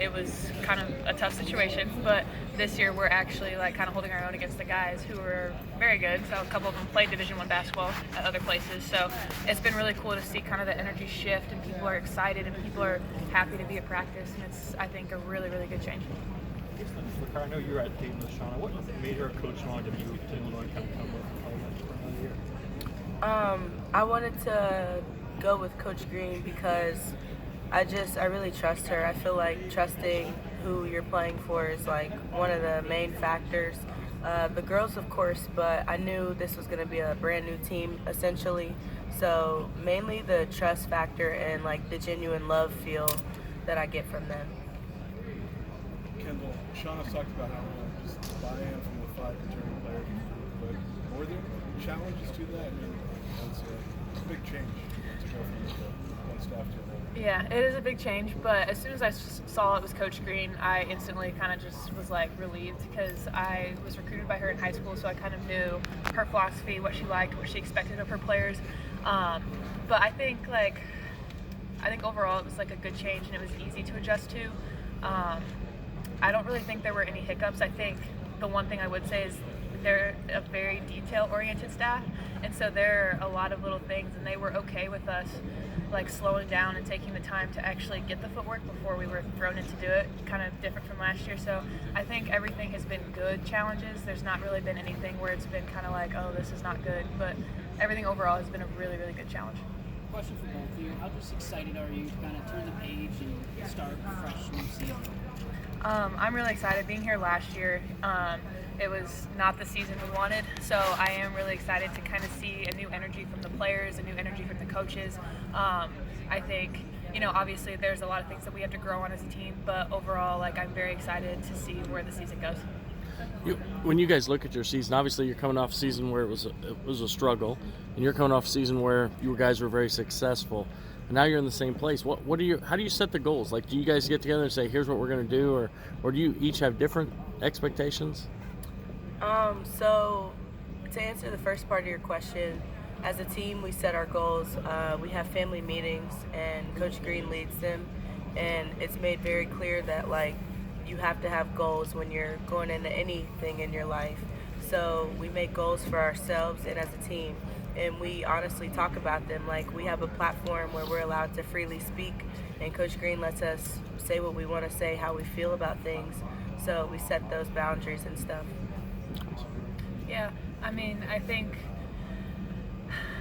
It was kind of a tough situation, but this year we're actually like kind of holding our own against the guys who are very good. So a couple of them played Division I basketball at other places. So it's been really cool to see kind of the energy shift, and people are excited and people are happy to be at practice, and it's, I think, a really, really good change. I know you were at Dayton with Shauna. What made her coach wanted to move to Illinois and kind of come with for another year? I wanted to go with Coach Green because I really trust her. I feel like trusting who you're playing for is like one of the main factors. The girls, of course, but I knew this was going to be a brand new team essentially. So mainly the trust factor and like the genuine love feel that I get from them. Kendall, Shauna's talked about how just buy-in from the 5 returning players, but were there challenges to that? I mean, that's a big change to go from one staff to another. Yeah, it is a big change, but as soon as I saw it was Coach Green, I instantly kind of just was like relieved because I was recruited by her in high school, so I kind of knew her philosophy, what she liked, what she expected of her players. But I think overall it was like a good change and it was easy to adjust to. I don't really think there were any hiccups. I think the one thing I would say is they're a very detail-oriented staff, and so there are a lot of little things, and they were okay with us like slowing down and taking the time to actually get the footwork before we were thrown in to do it, kind of different from last year. So I think everything has been good challenges. There's not really been anything where it's been kind of like, oh, this is not good, but everything overall has been a really, really good challenge. Question for both of you. How just excited are you to kind of turn the page and start a fresh new season? I'm really excited. Being here last year, it was not the season we wanted, so I am really excited to kind of see a new energy from the players, a new energy from the coaches. I think, obviously there's a lot of things that we have to grow on as a team, but overall, like, I'm very excited to see where the season goes. When you guys look at your season, obviously you're coming off a season where it was a struggle, and you're coming off a season where you guys were very successful. And now you're in the same place. How do you set the goals? Like, do you guys get together and say, here's what we're going to do, or do you each have different expectations? So to answer the first part of your question, as a team, we set our goals. We have family meetings, and Coach Green leads them, and it's made very clear that like you have to have goals when you're going into anything in your life. So we make goals for ourselves and as a team, and we honestly talk about them. Like, we have a platform where we're allowed to freely speak, and Coach Green lets us say what we want to say, how we feel about things. So we set those boundaries and stuff. Yeah, I mean, I think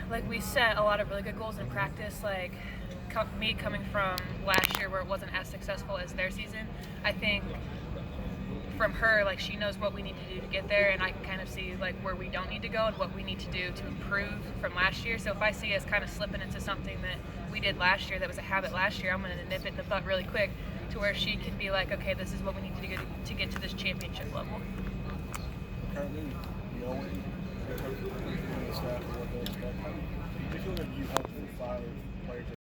like we set a lot of really good goals in practice. Like me coming from last year where it wasn't as successful as their season, I think from her, like, she knows what we need to do to get there, and I can kind of see like where we don't need to go and what we need to do to improve from last year. So if I see us kind of slipping into something that we did last year that was a habit last year, I'm going to nip it in the butt really quick to where she can be like, okay, this is what we need to do to get to this championship level. Currently, the Owen, the staff, what they expect. Do you feel that you helped 5 players